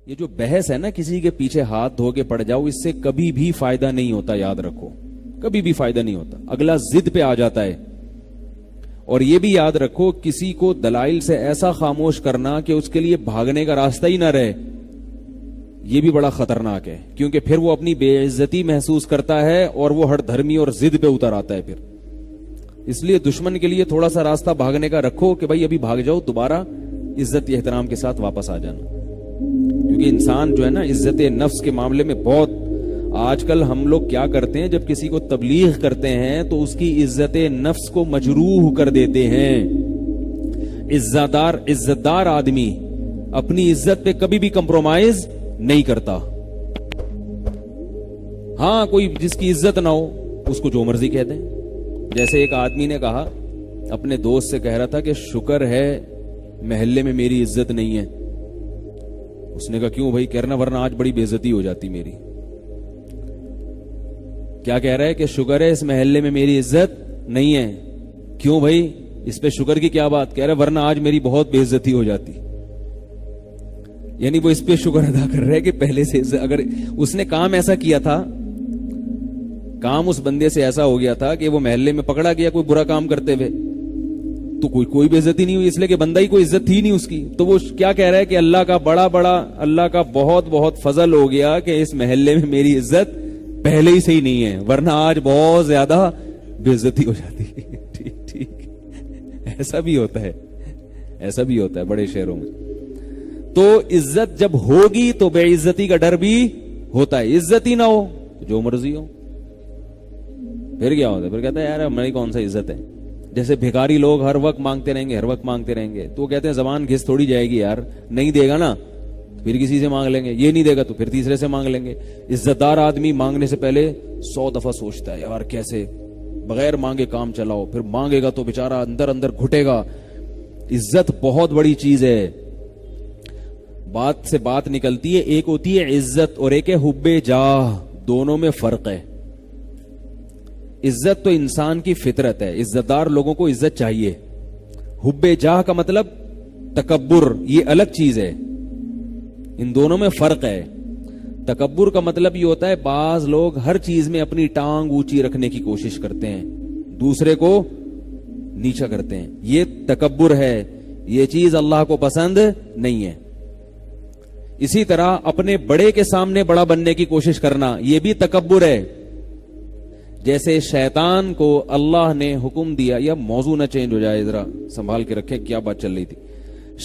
یہ جو بحث ہے نا کسی کے پیچھے ہاتھ دھو کے پڑ جاؤ، اس سے کبھی بھی فائدہ نہیں ہوتا، یاد رکھو کبھی بھی فائدہ نہیں ہوتا، اگلا ضد پہ آ جاتا ہے۔ اور یہ بھی یاد رکھو کسی کو دلائل سے ایسا خاموش کرنا کہ اس کے لیے بھاگنے کا راستہ ہی نہ رہے، یہ بھی بڑا خطرناک ہے، کیونکہ پھر وہ اپنی بے عزتی محسوس کرتا ہے اور وہ ہر دھرمی اور ضد پہ اتر آتا ہے پھر۔ اس لیے دشمن کے لیے تھوڑا سا راستہ بھاگنے کا رکھو کہ بھائی ابھی بھاگ جاؤ، دوبارہ عزت احترام کے ساتھ واپس آ جانا، کیونکہ انسان جو ہے نا عزت نفس کے معاملے میں بہت، آج کل ہم لوگ کیا کرتے ہیں، جب کسی کو تبلیغ کرتے ہیں تو اس کی عزت نفس کو مجروح کر دیتے ہیں۔ عزت دار آدمی اپنی عزت پہ کبھی بھی کمپرومائز نہیں کرتا۔ ہاں کوئی جس کی عزت نہ ہو اس کو جو مرضی کہہ دیں، جیسے ایک آدمی نے کہا اپنے دوست سے، کہہ رہا تھا کہ شکر ہے محلے میں میری عزت نہیں ہے۔ اس نے کہا کیوں بھائی؟ کہنا ورنہ آج بڑی بے عزتی ہو جاتی میری۔ کیا کہہ رہا ہے کہ شکر ہے اس محلے میں میری عزت نہیں ہے۔ کیوں بھائی؟ اس پہ شکر کی کیا بات؟ کہہ رہا ہے ورنہ آج میری بہت بے عزتی ہو جاتی۔ یعنی وہ اس پہ شکر ادا کر رہے کہ پہلے سے اگر اس نے کام ایسا کیا تھا، کام اس بندے سے ایسا ہو گیا تھا کہ وہ محلے میں پکڑا گیا کوئی برا کام کرتے ہوئے، تو کوئی بے عزتی نہیں ہوئی، اس لیے کہ بندہ ہی کوئی عزت تھی نہیں اس کی۔ تو وہ کیا کہہ رہا ہے کہ اللہ کا بہت فضل ہو گیا کہ اس محلے میں میری عزت پہلے ہی سے ہی نہیں ہے، ورنہ آج بہت زیادہ بے عزتی ہو جاتی۔ ٹھیک ایسا بھی ہوتا ہے بڑے شہروں میں۔ تو عزت جب ہوگی تو بے عزتی کا ڈر بھی ہوتا ہے، عزت ہی نہ ہو جو مرضی ہو، پھر کیا ہوتا ہے؟ پھر کہتا ہے یار ہماری کون سا عزت ہے۔ جیسے بھکاری لوگ ہر وقت مانگتے رہیں گے، تو وہ کہتے ہیں زبان گھس تھوڑی جائے گی یار، نہیں دے گا نا پھر کسی سے مانگ لیں گے، یہ نہیں دے گا تو پھر تیسرے سے مانگ لیں گے۔ عزت دار آدمی مانگنے سے پہلے 100 دفعہ سوچتا ہے یار کیسے بغیر مانگے کام چلاؤ، پھر مانگے گا تو بےچارا اندر گھٹے گا۔ عزت بہت بڑی چیز ہے۔ بات سے بات نکلتی ہے، ایک ہوتی ہے عزت اور ایک ہے حب جاہ، دونوں میں فرق ہے۔ عزت تو انسان کی فطرت ہے، عزت دار لوگوں کو عزت چاہیے۔ حب جاہ کا مطلب تکبر، یہ الگ چیز ہے، ان دونوں میں فرق ہے۔ تکبر کا مطلب یہ ہوتا ہے بعض لوگ ہر چیز میں اپنی ٹانگ اونچی رکھنے کی کوشش کرتے ہیں، دوسرے کو نیچا کرتے ہیں، یہ تکبر ہے، یہ چیز اللہ کو پسند نہیں ہے۔ اسی طرح اپنے بڑے کے سامنے بڑا بننے کی کوشش کرنا، یہ بھی تکبر ہے۔ جیسے شیطان کو اللہ نے حکم دیا، یا موضوع نہ چینج ہو جائے، ذرا سنبھال کے رکھیں کیا بات چل رہی تھی۔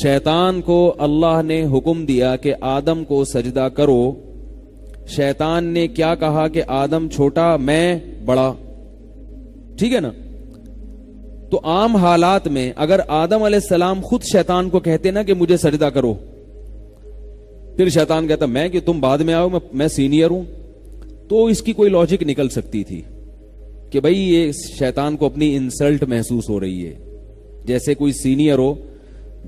شیطان کو اللہ نے حکم دیا کہ آدم کو سجدہ کرو، شیطان نے کیا کہا کہ آدم چھوٹا میں بڑا، ٹھیک ہے نا؟ تو عام حالات میں اگر آدم علیہ السلام خود شیطان کو کہتے نا کہ مجھے سجدہ کرو، پھر شیطان کہتا میں کہ تم بعد میں آؤ، میں سینئر ہوں، تو اس کی کوئی لاجک نکل سکتی تھی کہ بھئی یہ شیطان کو اپنی انسلٹ محسوس ہو رہی ہے۔ جیسے کوئی سینئر ہو،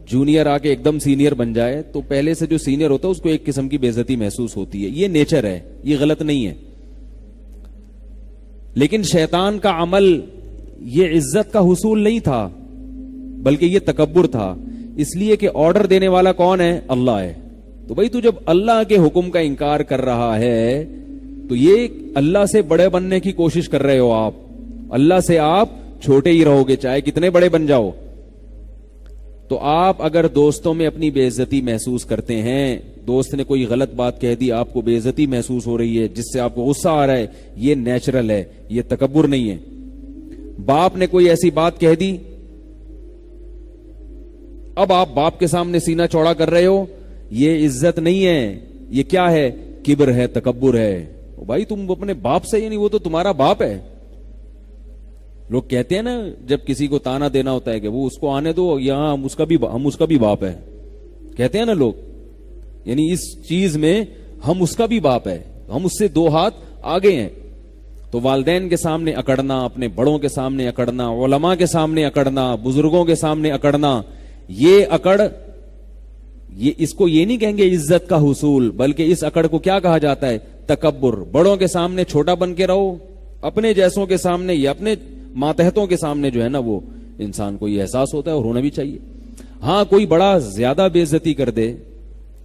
جونیئر آ کے ایک دم سینئر بن جائے تو پہلے سے جو سینئر ہوتا ہے اس کو ایک قسم کی بے عزتی محسوس ہوتی ہے، یہ نیچر ہے، یہ غلط نہیں ہے۔ لیکن شیطان کا عمل یہ عزت کا حصول نہیں تھا، بلکہ یہ تکبر تھا، اس لیے کہ آرڈر دینے والا کون ہے؟ اللہ ہے۔ تو بھئی تو جب اللہ کے حکم کا انکار کر رہا ہے تو یہ اللہ سے بڑے بننے کی کوشش کر رہے ہو آپ، اللہ سے آپ چھوٹے ہی رہو گے چاہے کتنے بڑے بن جاؤ۔ تو آپ اگر دوستوں میں اپنی بے عزتی محسوس کرتے ہیں، دوست نے کوئی غلط بات کہہ دی، آپ کو بے عزتی محسوس ہو رہی ہے جس سے آپ کو غصہ آ رہا ہے، یہ نیچرل ہے، یہ تکبر نہیں ہے۔ باپ نے کوئی ایسی بات کہہ دی، اب آپ باپ کے سامنے سینہ چوڑا کر رہے ہو، یہ عزت نہیں ہے، یہ کیا ہے؟ کبر ہے، تکبر ہے۔ بھائی تم اپنے باپ سے، یعنی وہ تو تمہارا باپ ہے۔ لوگ کہتے ہیں نا جب کسی کو تانا دینا ہوتا ہے کہ وہ اس کو آنے دو، یہاں ہم اس کا بھی باپ ہے، کہتے ہیں نا لوگ، یعنی اس چیز میں ہم اس کا بھی باپ ہے، ہم اس سے 2 ہاتھ آگے ہیں۔ تو والدین کے سامنے اکڑنا، اپنے بڑوں کے سامنے اکڑنا، علماء کے سامنے اکڑنا، بزرگوں کے سامنے اکڑنا، یہ اکڑ، یہ اس کو یہ نہیں کہیں گے عزت کا حصول، بلکہ اس اکڑ کو کیا کہا جاتا ہے؟ تکبر۔ بڑوں کے سامنے چھوٹا بن کے رہو، اپنے جیسوں کے سامنے یا اپنے ماتحتوں کے سامنے جو ہے نا وہ انسان کو یہ احساس ہوتا ہے اور ہونا بھی چاہیے۔ ہاں کوئی بڑا زیادہ بے عزتی کر دے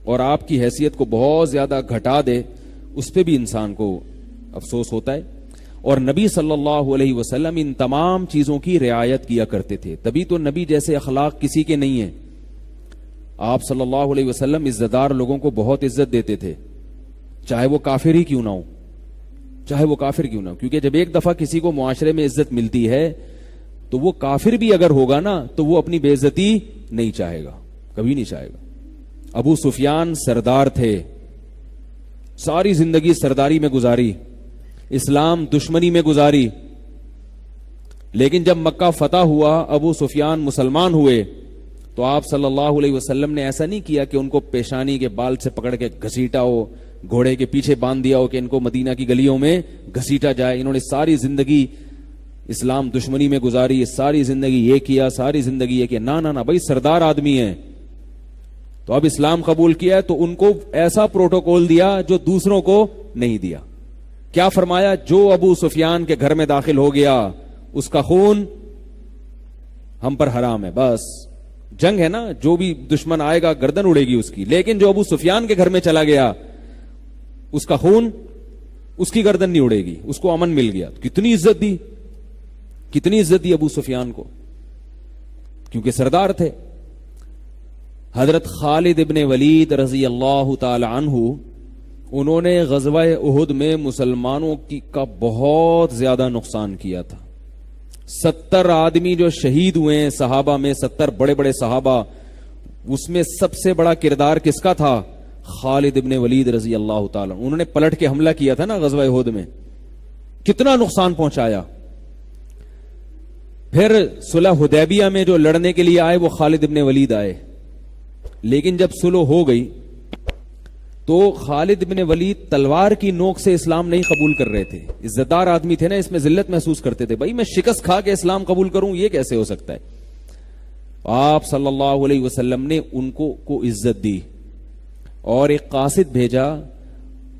اور آپ کی حیثیت کو بہت زیادہ گھٹا دے، اس پہ بھی انسان کو افسوس ہوتا ہے. اور نبی صلی اللہ علیہ وسلم ان تمام چیزوں کی رعایت کیا کرتے تھے، تبھی تو نبی جیسے اخلاق کسی کے نہیں ہیں. آپ صلی اللہ علیہ وسلم عزت دار لوگوں کو بہت عزت دیتے تھے، چاہے وہ کافر ہی کیوں نہ ہو، چاہے وہ کافر کیوں نہ ہو. کیونکہ جب ایک دفعہ کسی کو معاشرے میں عزت ملتی ہے تو وہ کافر بھی اگر ہوگا نا تو وہ اپنی بے عزتی نہیں چاہے گا، کبھی نہیں چاہے گا. ابو سفیان سردار تھے، ساری زندگی سرداری میں گزاری، اسلام دشمنی میں گزاری، لیکن جب مکہ فتح ہوا، ابو سفیان مسلمان ہوئے، تو آپ صلی اللہ علیہ وسلم نے ایسا نہیں کیا کہ ان کو پیشانی کے بال سے پکڑ کے گھسیٹا ہو، گھوڑے کے پیچھے باندھ دیا ہو کہ ان کو مدینہ کی گلیوں میں گھسیٹا جائے. انہوں نے ساری زندگی اسلام دشمنی میں گزاری، ساری زندگی یہ کیا، ساری زندگی یہ کیا. نہ بھائی، سردار آدمی ہیں تو اب اسلام قبول کیا ہے تو ان کو ایسا پروٹوکول دیا جو دوسروں کو نہیں دیا. کیا فرمایا؟ جو ابو سفیان کے گھر میں داخل ہو گیا اس کا خون ہم پر حرام ہے. بس جنگ ہے نا، جو بھی دشمن آئے گا گردن اڑے گی اس کی، لیکن جو ابو سفیان کے گھر میں چلا گیا اس کا خون، اس کی گردن نہیں اڑے گی، اس کو امن مل گیا. کتنی عزت دی، کتنی عزت دی ابو سفیان کو، کیونکہ سردار تھے. حضرت خالد ابن ولید رضی اللہ تعالی عنہ، انہوں نے غزوہ احد میں مسلمانوں کا بہت زیادہ نقصان کیا تھا. 70 آدمی جو شہید ہوئے ہیں صحابہ میں، 70 بڑے بڑے صحابہ، اس میں سب سے بڑا کردار کس کا تھا؟ خالد ابن ولید رضی اللہ تعالی. انہوں نے پلٹ کے حملہ کیا تھا نا غزوہ احد میں، کتنا نقصان پہنچایا. پھر صلح حدیبیہ میں جو لڑنے کے لیے آئے وہ خالد ابن ولید آئے، لیکن جب صلح ہو گئی تو خالد ابن ولید تلوار کی نوک سے اسلام نہیں قبول کر رہے تھے. عزت دار آدمی تھے نا، اس میں ذلت محسوس کرتے تھے. بھائی میں شکست کھا کے اسلام قبول کروں، یہ کیسے ہو سکتا ہے؟ آپ صلی اللہ علیہ وسلم نے ان کو عزت دی اور ایک قاصد بھیجا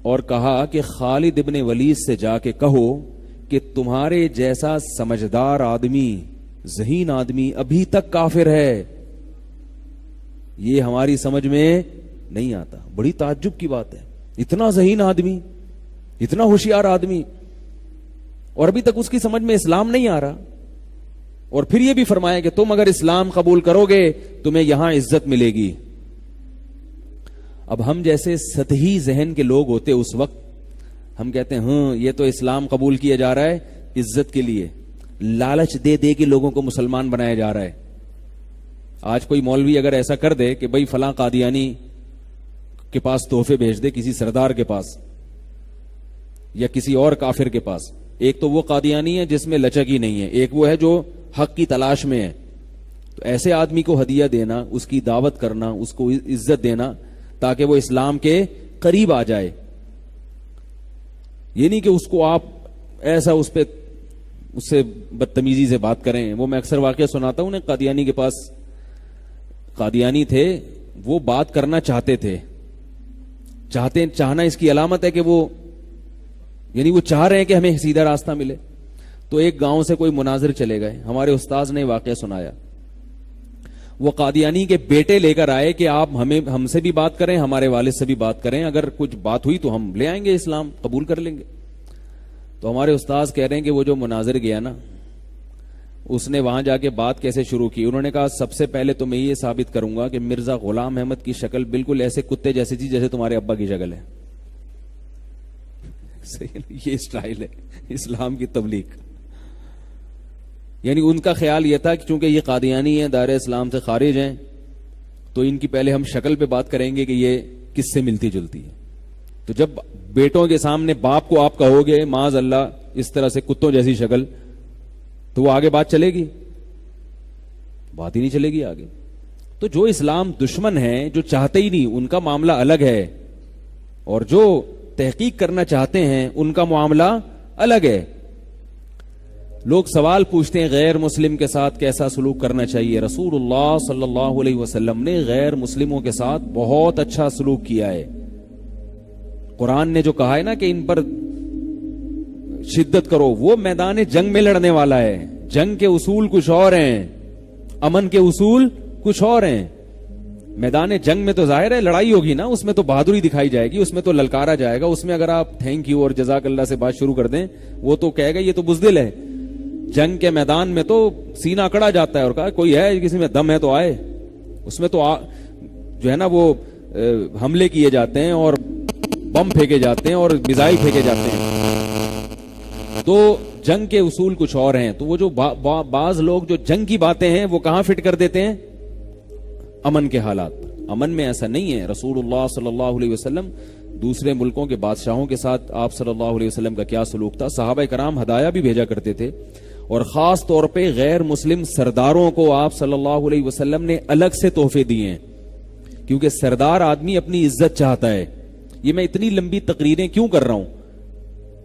اور کہا کہ خالد ابن ولید سے جا کے کہو کہ تمہارے جیسا سمجھدار آدمی، ذہین آدمی ابھی تک کافر ہے، یہ ہماری سمجھ میں نہیں آتا. بڑی تعجب کی بات ہے، اتنا ذہین آدمی، اتنا ہوشیار آدمی، اور ابھی تک اس کی سمجھ میں اسلام نہیں آ رہا. اور پھر یہ بھی فرمایا کہ تم اگر اسلام قبول کرو گے تمہیں یہاں عزت ملے گی. اب ہم جیسے سطحی ذہن کے لوگ ہوتے اس وقت، ہم کہتے ہیں ہاں یہ تو اسلام قبول کیا جا رہا ہے عزت کے لیے، لالچ دے دے کے لوگوں کو مسلمان بنایا جا رہا ہے. آج کوئی مولوی اگر ایسا کر دے کہ بھائی فلاں قادیانی کے پاس تحفے بھیج دے، کسی سردار کے پاس یا کسی اور کافر کے پاس، ایک تو وہ قادیانی ہے جس میں لچک ہی نہیں ہے، ایک وہ ہے جو حق کی تلاش میں ہے، تو ایسے آدمی کو ہدیہ دینا، اس کی دعوت کرنا، اس کو عزت دینا تاکہ وہ اسلام کے قریب آ جائے. یہ نہیں کہ اس کو آپ ایسا اس سے بدتمیزی سے بات کریں. وہ میں اکثر واقعہ سناتا ہوں، قادیانی کے پاس قادیانی تھے، وہ بات کرنا چاہتے تھے. چاہنا اس کی علامت ہے کہ وہ یعنی وہ چاہ رہے ہیں کہ ہمیں سیدھا راستہ ملے. تو ایک گاؤں سے کوئی مناظر چلے گئے، ہمارے استاذ نے واقعہ سنایا. وہ قادیانی کے بیٹے لے کر آئے کہ آپ ہم سے بھی بات کریں، ہمارے والد سے بھی بات کریں، اگر کچھ بات ہوئی تو ہم لے آئیں گے، اسلام قبول کر لیں گے. تو ہمارے استاذ کہہ رہے ہیں کہ وہ جو مناظر گیا نا، اس نے وہاں جا کے بات کیسے شروع کی. انہوں نے کہا سب سے پہلے تو میں یہ ثابت کروں گا کہ مرزا غلام احمد کی شکل بالکل ایسے کتے جیسی تھی جیسے تمہارے ابا کی شکل ہے. یہ اسٹائل ہے اسلام کی تبلیغ. یعنی ان کا خیال یہ تھا کہ چونکہ یہ قادیانی ہیں، دائرہ اسلام سے خارج ہیں، تو ان کی پہلے ہم شکل پہ بات کریں گے کہ یہ کس سے ملتی جلتی ہے. تو جب بیٹوں کے سامنے باپ کو آپ کہو گے معاذ اللہ اس طرح سے کتوں جیسی شکل، تو وہ آگے بات چلے گی؟ بات ہی نہیں چلے گی آگے. تو جو اسلام دشمن ہیں، جو چاہتے ہی نہیں، ان کا معاملہ الگ ہے، اور جو تحقیق کرنا چاہتے ہیں ان کا معاملہ الگ ہے. لوگ سوال پوچھتے ہیں غیر مسلم کے ساتھ کیسا سلوک کرنا چاہیے. رسول اللہ صلی اللہ علیہ وسلم نے غیر مسلموں کے ساتھ بہت اچھا سلوک کیا ہے. قرآن نے جو کہا ہے نا کہ ان پر شدت کرو، وہ میدان جنگ میں لڑنے والا ہے. جنگ کے اصول کچھ اور ہیں، امن کے اصول کچھ اور ہیں. میدان جنگ میں تو ظاہر ہے لڑائی ہوگی نا, اس میں تو بہادری دکھائی جائے گی, اس میں تو للکارا جائے گا, اس میں اگر آپ تھینک یو اور جزاک اللہ سے بات شروع کر دیں وہ تو کہے گا یہ تو بزدل ہے. جنگ کے میدان میں تو سینہ اکڑا جاتا ہے اور کہا کوئی ہے کسی میں دم ہے تو آئے. اس میں تو جو ہے نا وہ حملے کیے جاتے ہیں اور بم پھینکے جاتے ہیں اور میزائل پھینکے جاتے ہیں. تو جنگ کے اصول کچھ اور ہیں. تو وہ جو بعض لوگ جو جنگ کی باتیں ہیں وہ کہاں فٹ کر دیتے ہیں؟ امن کے حالات پر. امن میں ایسا نہیں ہے. رسول اللہ صلی اللہ علیہ وسلم دوسرے ملکوں کے بادشاہوں کے ساتھ آپ صلی اللہ علیہ وسلم کا کیا سلوک تھا. صحابہ کرام ہدایہ بھی بھیجا کرتے تھے, اور خاص طور پہ غیر مسلم سرداروں کو آپ صلی اللہ علیہ وسلم نے الگ سے تحفے دیے ہیں, کیونکہ سردار آدمی اپنی عزت چاہتا ہے. یہ میں اتنی لمبی تقریریں کیوں کر رہا ہوں؟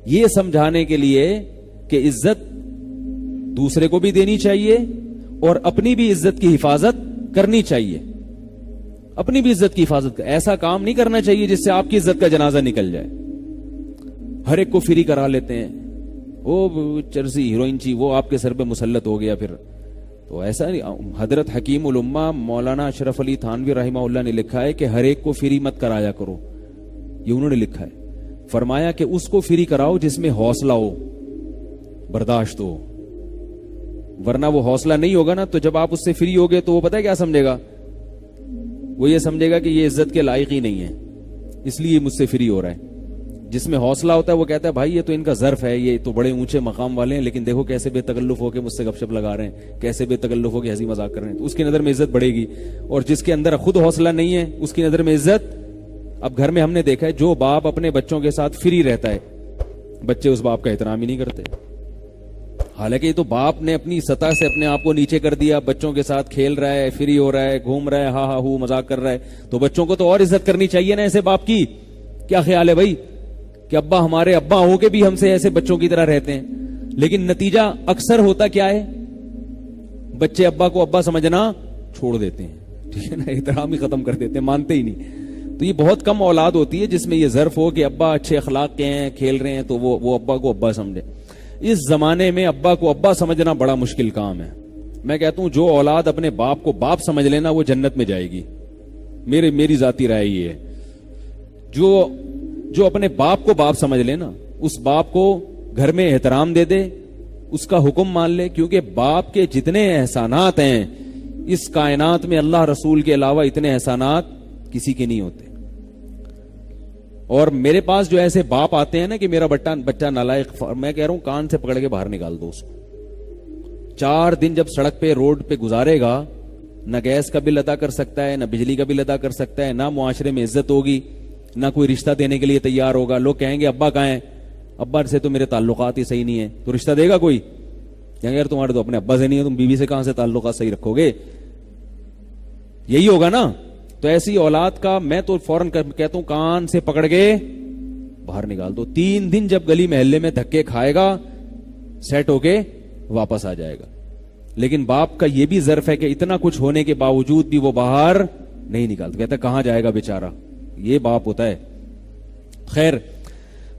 یہ سمجھانے کے لیے کہ عزت دوسرے کو بھی دینی چاہیے اور اپنی بھی عزت کی حفاظت کرنی چاہیے. اپنی بھی عزت کی حفاظت ایسا کام نہیں کرنا چاہیے جس سے آپ کی عزت کا جنازہ نکل جائے. ہر ایک کو فری کرا لیتے ہیں, وہ چرسی ہیروئن چی وہ آپ کے سر پہ مسلط ہو گیا پھر. تو ایسا نہیں. حضرت حکیم الامہ مولانا اشرف علی تھانوی رحمہ اللہ نے لکھا ہے کہ ہر ایک کو فری مت کرایا کرو. یہ انہوں نے لکھا ہے. فرمایا کہ اس کو فری کراؤ جس میں حوصلہ ہو, برداشت ہو, ورنہ وہ حوصلہ نہیں ہوگا نا تو جب آپ اس سے فری ہوگے تو وہ پتہ ہے کیا سمجھے گا؟ وہ یہ سمجھے گا کہ یہ عزت کے لائق ہی نہیں ہے, اس لیے مجھ سے فری ہو رہا ہے. جس میں حوصلہ ہوتا ہے وہ کہتا ہے بھائی یہ تو ان کا ظرف ہے, یہ تو بڑے اونچے مقام والے ہیں, لیکن دیکھو کیسے بے تکلف ہو کے مجھ سے گپ شپ لگا رہے ہیں, کیسے بے تکلف ہو کے ہنسی مذاق کر رہے ہیں. تو اس کی نظر میں عزت بڑھے گی. اور جس کے اندر خود حوصلہ نہیں ہے اس کی نظر میں عزت. اب گھر میں ہم نے دیکھا ہے جو باپ اپنے بچوں کے ساتھ فری رہتا ہے, بچے اس باپ کا احترام ہی نہیں کرتے. حالانکہ یہ تو باپ نے اپنی سطح سے اپنے آپ کو نیچے کر دیا, بچوں کے ساتھ کھیل رہا ہے, فری ہو رہا ہے, گھوم رہا ہے, ہا ہا ہو مذاق کر رہا ہے. تو بچوں کو تو اور عزت کرنی چاہیے نا ایسے باپ کی. کیا خیال ہے بھائی کہ ابا ہمارے ابا ہو کے بھی ہم سے ایسے بچوں کی طرح رہتے ہیں, لیکن نتیجہ اکثر ہوتا کیا ہے؟ بچے ابا کو ابا سمجھنا چھوڑ دیتے ہیں, ٹھیک ہے نا, احترام ہی ختم کر دیتے ہیں, مانتے ہی نہیں. تو یہ بہت کم اولاد ہوتی ہے جس میں یہ ظرف ہو کہ ابا اچھے اخلاق کے ہیں, کھیل رہے ہیں, تو وہ ابا کو ابا سمجھے. اس زمانے میں ابا کو ابا سمجھنا بڑا مشکل کام ہے. میں کہتا ہوں جو اولاد اپنے باپ کو باپ سمجھ لینا وہ جنت میں جائے گی. میری ذاتی رائے یہ ہے. جو اپنے باپ کو باپ سمجھ لینا, اس باپ کو گھر میں احترام دے دے, اس کا حکم مان لے, کیونکہ باپ کے جتنے احسانات ہیں اس کائنات میں اللہ رسول کے علاوہ اتنے احسانات کسی کے نہیں ہوتے. اور میرے پاس جو ایسے باپ آتے ہیں نا کہ میرا بچہ نالائق, میں کہہ رہا ہوں کان سے پکڑ کے باہر نکال دو اس کو. 4 دن جب سڑک پہ روڈ پہ گزارے گا, نہ گیس کا بل ادا کر سکتا ہے, نہ بجلی کا بل ادا کر سکتا ہے, نہ معاشرے میں عزت ہوگی, نہ کوئی رشتہ دینے کے لیے تیار ہوگا. لوگ کہیں گے ابا کہاں ہیں, ابا سے تو میرے تعلقات ہی صحیح نہیں ہے. تو رشتہ دے گا کوئی؟ کہیں گے یار تمہارے تو اپنے ابا سے نہیں ہے, تم بیوی سے کہاں سے تعلقات صحیح رکھو گے؟ یہی ہوگا نا. تو ایسی اولاد کا میں تو فوراً کہتا ہوں کان سے پکڑ کے باہر نکال دو. 3 دن جب گلی محلے میں دھکے کھائے گا سیٹ ہو کے واپس آ جائے گا. لیکن باپ کا یہ بھی ظرف ہے کہ اتنا کچھ ہونے کے باوجود بھی وہ باہر نہیں نکالتا, کہتا ہے کہاں جائے گا بیچارہ. یہ باپ ہوتا ہے. خیر,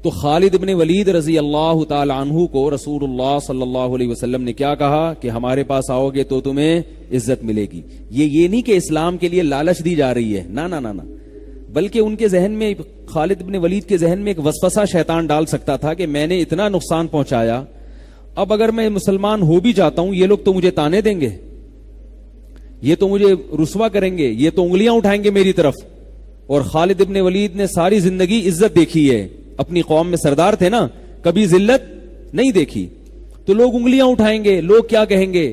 تو خالد ابن ولید رضی اللہ تعالی عنہ کو رسول اللہ صلی اللہ علیہ وسلم نے کیا کہا کہ ہمارے پاس آؤ گے تو تمہیں عزت ملے گی. یہ نہیں کہ اسلام کے لیے لالچ دی جا رہی ہے, نہ, بلکہ ان کے ذہن میں, خالد ابن ولید کے ذہن میں ایک وسوسہ شیطان ڈال سکتا تھا کہ میں نے اتنا نقصان پہنچایا, اب اگر میں مسلمان ہو بھی جاتا ہوں یہ لوگ تو مجھے تانے دیں گے, یہ تو مجھے رسوا کریں گے, یہ تو انگلیاں اٹھائیں گے میری طرف. اور خالد ابن ولید نے ساری زندگی عزت دیکھی ہے, اپنی قوم میں سردار تھے نا, کبھی ذلت نہیں دیکھی. تو لوگ انگلیاں اٹھائیں گے, لوگ کیا کہیں گے,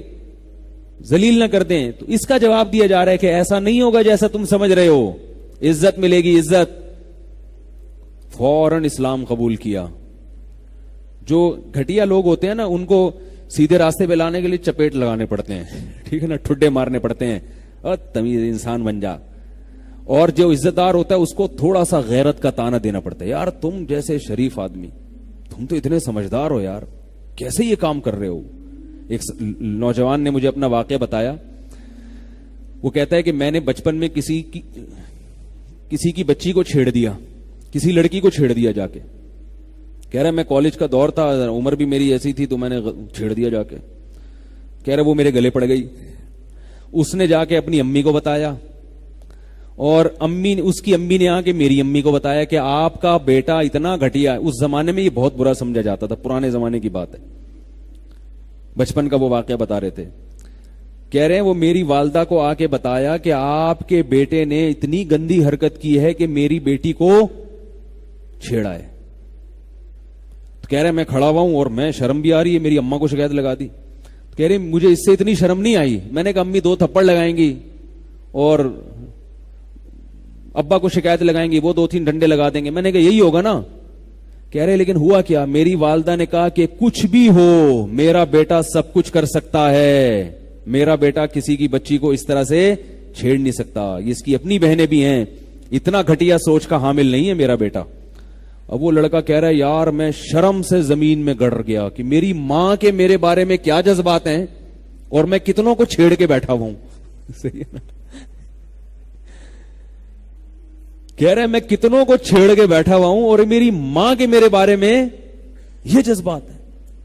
ذلیل نہ کر دیں. تو اس کا جواب دیا جا رہا ہے کہ ایسا نہیں ہوگا جیسا تم سمجھ رہے ہو, عزت ملے گی, عزت. فوراً اسلام قبول کیا. جو گھٹیا لوگ ہوتے ہیں نا ان کو سیدھے راستے پہ لانے کے لیے چپیٹ لگانے پڑتے ہیں, ٹھیک ہے نا, ٹھڈے مارنے پڑتے ہیں, اور تمیز انسان بن جا. اور جو عزت دار ہوتا ہے اس کو تھوڑا سا غیرت کا تانا دینا پڑتا ہے, یار تم جیسے شریف آدمی, تم تو اتنے سمجھدار ہو یار, کیسے یہ کام کر رہے ہو. ایک نوجوان نے مجھے اپنا واقعہ بتایا. وہ کہتا ہے کہ میں نے بچپن میں کسی کی بچی کو چھیڑ دیا, کسی لڑکی کو چھیڑ دیا جا کے. کہہ رہا میں کالج کا دور تھا, عمر بھی میری ایسی تھی, تو میں نے چھیڑ دیا جا کے. کہہ رہا وہ میرے گلے پڑ گئی. اس نے جا کے اپنی امی کو بتایا. اور اس کی امی نے آ کے میری امی کو بتایا کہ آپ کا بیٹا اتنا گھٹیا ہے. اس زمانے میں یہ بہت برا سمجھا جاتا تھا, پرانے زمانے کی بات ہے, بچپن کا وہ واقعہ بتا رہے تھے. کہہ رہے ہیں وہ میری والدہ کو آ کے بتایا کہ آپ کے بیٹے نے اتنی گندی حرکت کی ہے کہ میری بیٹی کو چھیڑا ہے. تو کہہ رہے میں کھڑا ہوا ہوں اور میں شرم بھی آ رہی ہے, میری اماں کو شکایت لگا دی. کہہ رہے مجھے اس سے اتنی شرم نہیں آئی. میں نے کہا امی 2 تھپڑ لگائیں گی اور ابا کو شکایت لگائیں گی, وہ 2-3 ڈنڈے لگا دیں گے. میں نے کہا یہی ہوگا نا. کہہ رہے لیکن ہوا کیا, میری والدہ نے کہا کہ کچھ بھی ہو میرا بیٹا سب کچھ کر سکتا ہے, میرا بیٹا کسی کی بچی کو اس طرح سے چھیڑ نہیں سکتا, اس کی اپنی بہنیں بھی ہیں, اتنا گھٹیا سوچ کا حامل نہیں ہے میرا بیٹا. اب وہ لڑکا کہہ رہا ہے یار میں شرم سے زمین میں گڑ گیا کہ میری ماں کے میرے بارے میں کیا جذبات ہیں اور میں کتنوں کو چھیڑ کے بیٹھا ہوں. صحیح ہے نا, کہہ رہے میں کتنوں کو چھیڑ کے بیٹھا ہوا ہوں اور میری ماں کے میرے بارے میں یہ جذبات ہیں.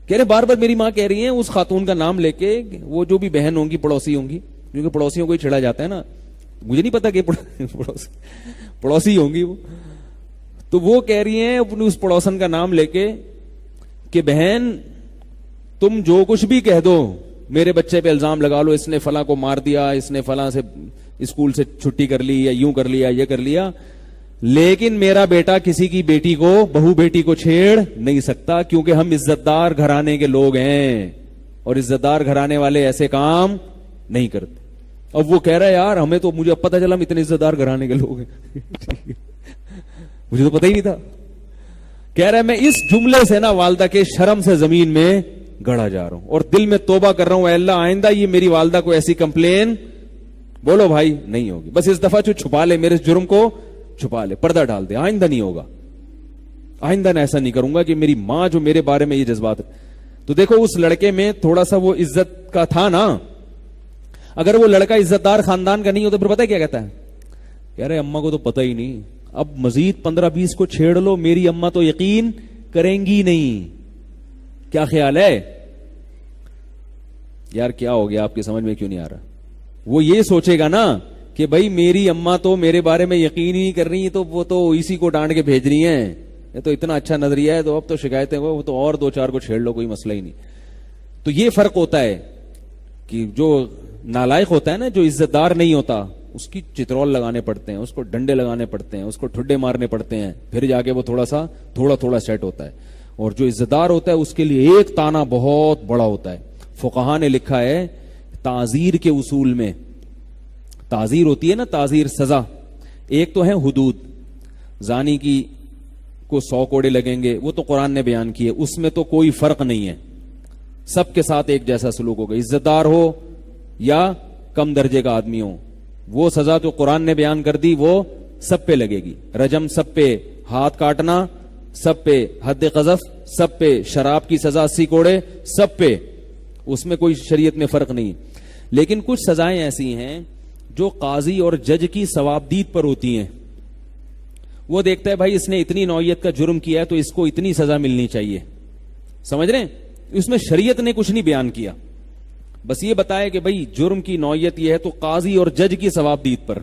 کہہ رہے بار بار میری ماں کہہ رہی ہیں اس خاتون کا نام لے کے, وہ جو بھی بہن ہوں گی پڑوسی ہوں گی, کیونکہ پڑوسیوں کو ہی چھیڑا جاتا ہے نا, مجھے نہیں پتا کہ پڑوسی ہوں گی وہ, تو وہ کہہ رہی ہیں اپنی اس پڑوسن کا نام لے کے کہ بہن تم جو کچھ بھی کہہ دو, میرے بچے پہ الزام لگا لو, اس نے فلاں کو مار دیا, اس نے فلاں سے اسکول سے چھٹی کر لی, یا یوں کر لیا, یہ کر لیا, لیکن میرا بیٹا کسی کی بیٹی کو, بہو بیٹی کو چھیڑ نہیں سکتا, کیونکہ ہم عزت دار گھرانے کے لوگ ہیں اور عزت دار گھرانے والے ایسے کام نہیں کرتے. اب وہ کہہ رہا ہے یار ہمیں تو, مجھے اب پتا چلا ہم اتنے عزت دار گھرانے کے لوگ ہیں, مجھے تو پتہ ہی نہیں تھا. کہہ رہا ہے میں اس جملے سے نا والدہ کے شرم سے زمین میں گڑا جا رہا ہوں اور دل میں توبہ کر رہا ہوں, اے اللہ آئندہ یہ میری والدہ کو ایسی کمپلین بولو بھائی نہیں ہوگی, بس اس دفعہ جو چھپا لے, میرے جرم کو چھپا لے, پردہ ڈال دے, آئندہ نہیں ہوگا, آئندہ میں ایسا نہیں کروں گا کہ میری ماں جو میرے بارے میں یہ جذبات. تو دیکھو اس لڑکے میں تھوڑا سا وہ عزت کا تھا نا. اگر وہ لڑکا عزت دار خاندان کا نہیں ہو تو پھر پتہ کیا کہتا ہے, کہہ رہے اماں کو تو پتہ ہی نہیں, اب مزید 15-20 کو چھیڑ لو, میری اماں تو یقین کریں گی نہیں. کیا خیال ہے یار, کیا ہو گیا آپ کی سمجھ میں کیوں نہیں آ رہا؟ وہ یہ سوچے گا نا کہ بھائی میری اماں تو میرے بارے میں یقین ہی نہیں کر رہی, تو وہ تو اسی کو ڈانٹ کے بھیج رہی ہیں, یہ تو اتنا اچھا نظریہ ہے, تو اب تو شکایتیں وہ تو اور 2-4 کو چھیڑ لو, کوئی مسئلہ ہی نہیں. تو یہ فرق ہوتا ہے کہ جو نالائق ہوتا ہے نا, جو عزت دار نہیں ہوتا, اس کی چترول لگانے پڑتے ہیں, اس کو ڈنڈے لگانے پڑتے ہیں, اس کو ٹھڈے مارنے پڑتے ہیں, پھر جا کے وہ تھوڑا سیٹ ہوتا ہے. اور جو عزت دار ہوتا ہے اس کے لیے ایک تانا بہت بڑا ہوتا ہے. فقہا نے لکھا ہے تعزیر کے اصول میں, تعزیر ہوتی ہے نا, تعزیر سزا, ایک تو ہے حدود, زانی کی کو 100 کوڑے لگیں گے, وہ تو قرآن نے بیان کیے, اس میں تو کوئی فرق نہیں ہے, سب کے ساتھ ایک جیسا سلوک ہوگا, عزت دار ہو یا کم درجے کا آدمی ہو, وہ سزا جو قرآن نے بیان کر دی وہ سب پہ لگے گی. رجم سب پہ, ہاتھ کاٹنا سب پہ, حد قذف سب پہ, شراب کی سزا 80 کوڑے سب پہ, اس میں کوئی شریعت میں فرق نہیں. لیکن کچھ سزائیں ایسی ہیں جو قاضی اور جج کی ثوابدید پر ہوتی ہیں. وہ دیکھتا ہے بھائی اس نے اتنی نوعیت کا جرم کیا ہے تو اس کو اتنی سزا ملنی چاہیے, سمجھ رہے ہیں؟ اس میں شریعت نے کچھ نہیں بیان کیا, بس یہ بتایا کہ بھائی جرم کی نوعیت یہ ہے تو قاضی اور جج کی ثوابدید پر.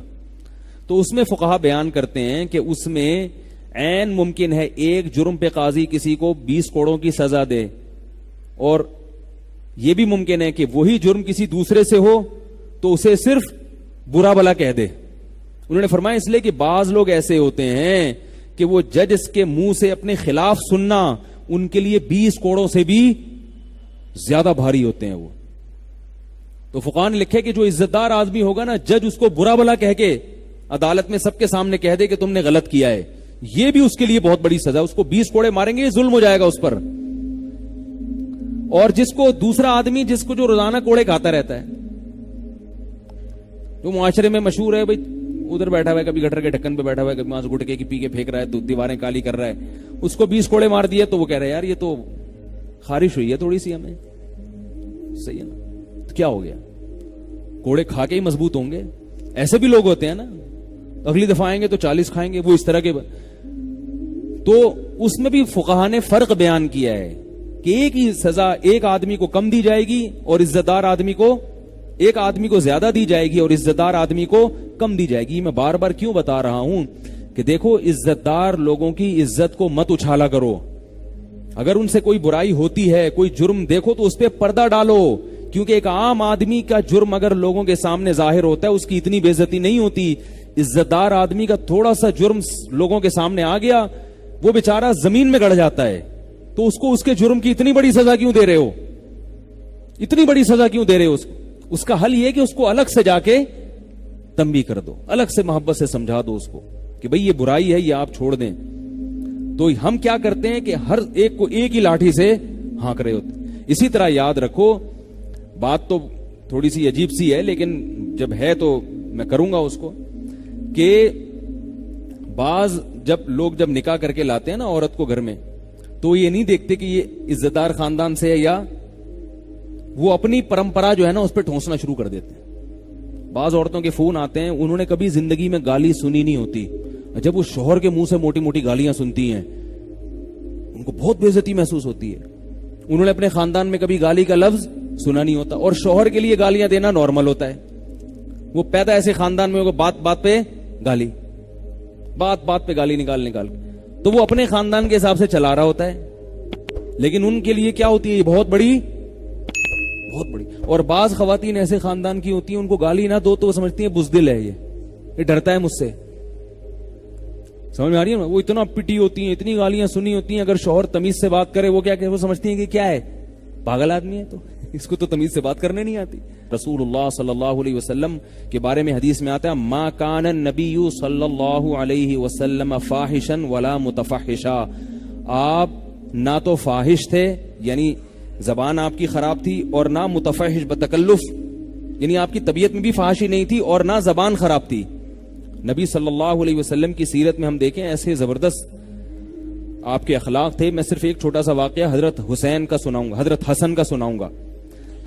تو اس میں فقہا بیان کرتے ہیں کہ اس میں عین ممکن ہے ایک جرم پہ قاضی کسی کو 20 کوڑوں کی سزا دے, اور یہ بھی ممکن ہے کہ وہی جرم کسی دوسرے سے ہو تو اسے صرف برا بلا کہہ دے. انہوں نے فرمایا اس لیے کہ بعض لوگ ایسے ہوتے ہیں کہ وہ جج کے منہ سے اپنے خلاف سننا ان کے لیے 20 کوڑوں سے بھی زیادہ بھاری ہوتے ہیں. وہ تو فقہا نے لکھے کہ جو عزت دار آدمی ہوگا نا, جج اس کو برا بلا کہہ کے عدالت میں سب کے سامنے کہہ دے کہ تم نے غلط کیا ہے, یہ بھی اس کے لیے بہت بڑی سزا. اس کو 20 کوڑے ماریں گے, یہ ظلم ہو جائے گا اس پر. اور جس کو دوسرا آدمی جس کو جو روزانہ کوڑے کھاتا رہتا ہے, جو معاشرے میں مشہور ہے, بھائی ادھر بیٹھا ہوا ہے, کبھی گٹر کے ڈھکن پہ بیٹھا ہوا ہے, کبھی ماس گٹکے کی پی کے پھینک رہا ہے, تو دیواریں کالی کر رہا ہے, اس کو 20 کوڑے مار دیے تو وہ کہہ رہا ہے یار یہ تو خارش ہوئی ہے تھوڑی سی ہمیں, صحیح ہے نا, تو کیا ہو گیا, کوڑے کھا کے ہی مضبوط ہوں گے. ایسے بھی لوگ ہوتے ہیں نا, اگلی دفعہ آئیں گے تو 40 کھائیں گے, وہ اس طرح کے. تو اس میں بھی فقہا نے فرق بیان کیا ہے کہ ایک ہی سزا ایک آدمی کو کم دی جائے گی اور عزت دار آدمی کو ایک آدمی کو زیادہ دی جائے گی اور عزت دار آدمی کو کم دی جائے گی. میں بار بار کیوں بتا رہا ہوں کہ دیکھو عزت دار لوگوں کی عزت کو مت اچھالا کرو. اگر ان سے کوئی برائی ہوتی ہے, کوئی جرم دیکھو تو اس پہ پردہ ڈالو, کیونکہ ایک عام آدمی کا جرم اگر لوگوں کے سامنے ظاہر ہوتا ہے اس کی اتنی بے عزتی نہیں ہوتی. عزت دار آدمی کا تھوڑا سا جرم لوگوں کے سامنے آ گیا, وہ بیچارہ زمین میں گڑ جاتا ہے, تو اس کو اس کے جرم کی اتنی بڑی سزا کیوں دے رہے ہو, اتنی بڑی سزا کیوں دے رہے ہو. اس کا حل یہ کہ اس کو الگ سے جا کے تنبیہ کر دو, الگ سے محبت سے سمجھا دو اس کو کہ بھئی یہ برائی ہے, یہ آپ چھوڑ دیں. تو ہم کیا کرتے ہیں کہ ہر ایک کو ایک ہی لاٹھی سے ہانک رہے ہوتے. اسی طرح یاد رکھو, بات تو تھوڑی سی عجیب سی ہے لیکن جب ہے تو میں کروں گا اس کو, کہ بعض لوگ جب نکاح کر کے لاتے ہیں نا عورت کو گھر میں, تو یہ نہیں دیکھتے کہ یہ عزت دار خاندان سے ہے, یا وہ اپنی پرمپرا جو ہے نا اس پہ ٹھونسنا شروع کر دیتے ہیں. بعض عورتوں کے فون آتے ہیں, انہوں نے کبھی زندگی میں گالی سنی نہیں ہوتی, جب وہ شوہر کے منہ سے موٹی موٹی گالیاں سنتی ہیں ان کو بہت بے عزتی محسوس ہوتی ہے. انہوں نے اپنے خاندان میں کبھی گالی کا لفظ سنا نہیں ہوتا, اور شوہر کے لیے گالیاں دینا نارمل ہوتا ہے. وہ پیدا ایسے خاندان میں ہوگا, بات بات پہ گالی, بات بات پہ گالی نکال تو وہ اپنے خاندان کے حساب سے چلا رہا ہوتا ہے, لیکن ان کے لیے کیا ہوتی ہے, یہ بہت بڑی. اور بعض خواتین ایسے خاندان کی ہوتی ہیں, ان کو گالی نہ دو تو وہ سمجھتی ہیں بزدل ہے, یہ ڈرتا ہے مجھ سے. سمجھ میں آ رہی ہے نا, وہ اتنا پٹی ہوتی ہیں, اتنی گالیاں سنی ہوتی ہیں, اگر شوہر تمیز سے بات کرے وہ کیا کہ وہ سمجھتی ہیں کہ کیا ہے, پاگل آدمی ہے, تو اس کو تو تمیز سے بات کرنے نہیں آتی. رسول اللہ صلی اللہ علیہ وسلم کے بارے میں حدیث میں آتا ہے, ما کان النبی صلی اللہ علیہ وسلم فاحشا ولا متفحشا. آپ نہ تو فاحش تھے, یعنی زبان آپ کی خراب تھی, اور نہ متفحش بتکلف, یعنی آپ کی طبیعت میں بھی فحاشی نہیں تھی, اور نہ زبان خراب تھی. نبی صلی اللہ علیہ وسلم کی سیرت میں ہم دیکھیں ایسے زبردست آپ کے اخلاق تھے. میں صرف ایک چھوٹا سا واقعہ حضرت حسین کا سناؤں گا, حضرت حسن کا سناؤں گا.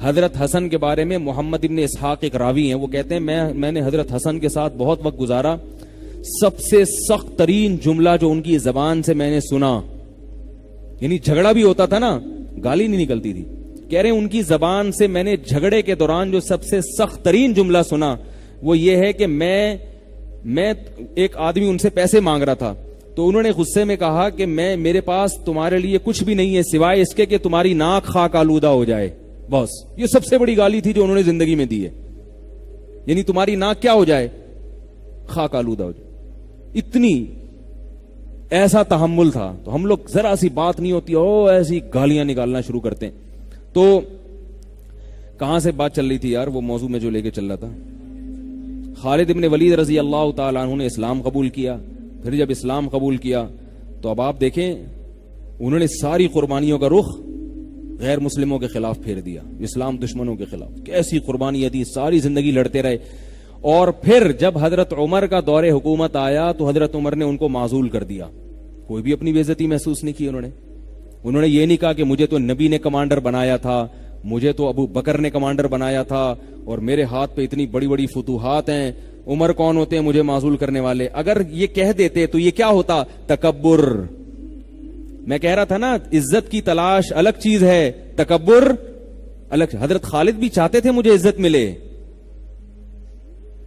حضرت حسن کے بارے میں محمد ابن اسحاق ایک راوی ہیں, وہ کہتے ہیں میں نے حضرت حسن کے ساتھ بہت وقت گزارا, سب سے سخت ترین جملہ جو ان کی زبان سے میں نے سنا, یعنی جھگڑا بھی ہوتا تھا نا, گالی نہیں نکلتی تھی, کہہ رہے ہیں ان کی زبان سے میں نے جھگڑے کے دوران جو سب سے سخت ترین جملہ سنا وہ یہ ہے کہ میں ایک آدمی ان سے پیسے مانگ رہا تھا, تو انہوں نے غصے میں کہا کہ میرے پاس تمہارے لیے کچھ بھی نہیں ہے سوائے اس کے کہ تمہاری ناک خاک آلودہ ہو جائے, بس. یہ سب سے بڑی گالی تھی جو انہوں نے زندگی میں دی ہے, یعنی تمہاری ناک کیا ہو جائے, خاک آلودہ ہو جائے. اتنی ایسا تحمل تھا. تو ہم لوگ ذرا سی بات نہیں ہوتی ایسی گالیاں نکالنا شروع کرتے ہیں. تو کہاں سے بات چل رہی تھی یار, وہ موضوع میں جو لے کے چل رہا تھا, خالد ابن ولید رضی اللہ تعالیٰ عنہ نے اسلام قبول کیا. پھر جب اسلام قبول کیا تو اب آپ دیکھیں انہوں نے ساری قربانیوں کا رخ غیر مسلموں کے خلاف پھیر دیا, اسلام دشمنوں کے خلاف. کیسی قربانیاں دی, ساری زندگی لڑتے رہے. اور پھر جب حضرت عمر کا دور حکومت آیا تو حضرت عمر نے ان کو معزول کر دیا. کوئی بھی اپنی بے عزتی محسوس نہیں کی. انہوں نے یہ نہیں کہا کہ مجھے تو نبی نے کمانڈر بنایا تھا, مجھے تو ابو بکر نے کمانڈر بنایا تھا, اور میرے ہاتھ پہ اتنی بڑی بڑی فتوحات ہیں, عمر کون ہوتے ہیں مجھے معزول کرنے والے. اگر یہ کہہ دیتے تو یہ کیا ہوتا, تکبر. میں کہہ رہا تھا نا, عزت کی تلاش الگ چیز ہے, تکبر الگ. حضرت خالد بھی چاہتے تھے مجھے عزت ملے,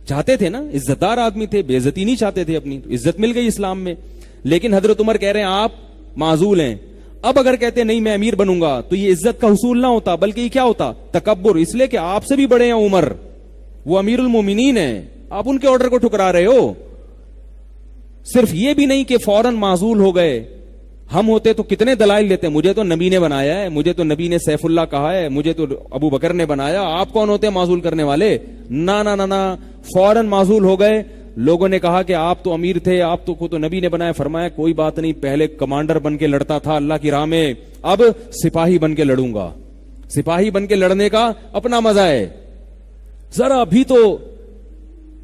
چاہتے تھے نا, عزت دار آدمی تھے, بے عزتی نہیں چاہتے تھے اپنی, تو عزت مل گئی اسلام میں. لیکن حضرت عمر کہہ رہے ہیں آپ معزول ہیں. اب اگر کہتے نہیں میں امیر بنوں گا تو یہ عزت کا حصول نہ ہوتا, بلکہ یہ کیا ہوتا, تکبر. اس لیے کہ آپ سے بھی بڑے ہیں عمر, وہ امیر المومنین ہیں, آپ ان کے آرڈر کو ٹھکرا رہے ہو. صرف یہ بھی نہیں کہ فوراً معزول ہو گئے, ہم ہوتے تو کتنے دلائل دیتے, مجھے تو نبی نے بنایا ہے, مجھے تو نبی نے سیف اللہ کہا ہے, مجھے تو ابو بکر نے بنایا, آپ کون ہوتے ہیں معزول کرنے والے. نہ فوراً معزول ہو گئے. لوگوں نے کہا کہ آپ تو امیر تھے, آپ تو کو تو نبی نے بنایا. فرمایا کوئی بات نہیں, پہلے کمانڈر بن کے لڑتا تھا اللہ کی راہ میں, اب سپاہی بن کے لڑوں گا. سپاہی بن کے لڑنے کا اپنا مزہ ہے. ذرا بھی تو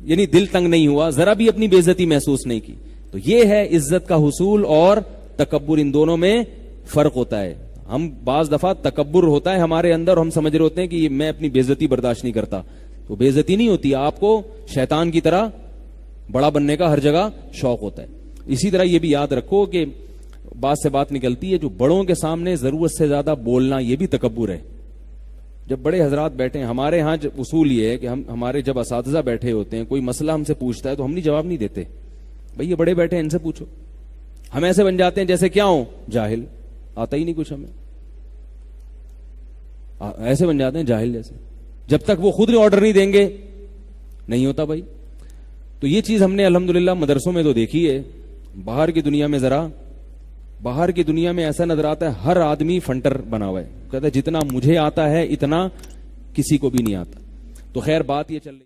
یعنی دل تنگ نہیں ہوا, ذرا بھی اپنی بے عزتی محسوس نہیں کی. تو یہ ہے عزت کا حصول اور تکبر, ان دونوں میں فرق ہوتا ہے. ہم بعض دفعہ تکبر ہوتا ہے ہمارے اندر, ہم سمجھ رہے ہوتے ہیں کہ میں اپنی بے عزتی برداشت نہیں کرتا. تو بے عزتی نہیں ہوتی, آپ کو شیطان کی طرح بڑا بننے کا ہر جگہ شوق ہوتا ہے. اسی طرح یہ بھی یاد رکھو کہ بات سے بات نکلتی ہے, جو بڑوں کے سامنے ضرورت سے زیادہ بولنا یہ بھی تکبر ہے. جب بڑے حضرات بیٹھے ہیں, ہمارے ہاں اصول یہ ہے کہ ہمارے جب اساتذہ بیٹھے ہوتے ہیں, کوئی مسئلہ ہم سے پوچھتا ہے تو ہم نہیں جواب نہیں دیتے, بھئی یہ بڑے بیٹھے ہیں ان سے پوچھو. ہم ایسے بن جاتے ہیں جیسے کیا ہوں, جاہل, آتا ہی نہیں کچھ ہمیں, ایسے بن جاتے ہیں جاہل جیسے. جب تک وہ خود آرڈر نہیں دیں گے نہیں ہوتا بھائی. تو یہ چیز ہم نے الحمدللہ مدرسوں میں تو دیکھی ہے. باہر کی دنیا میں باہر کی دنیا میں ایسا نظر آتا ہے ہر آدمی فنٹر بنا ہوا ہے, کہتا ہے جتنا مجھے آتا ہے اتنا کسی کو بھی نہیں آتا. تو خیر بات یہ چل رہی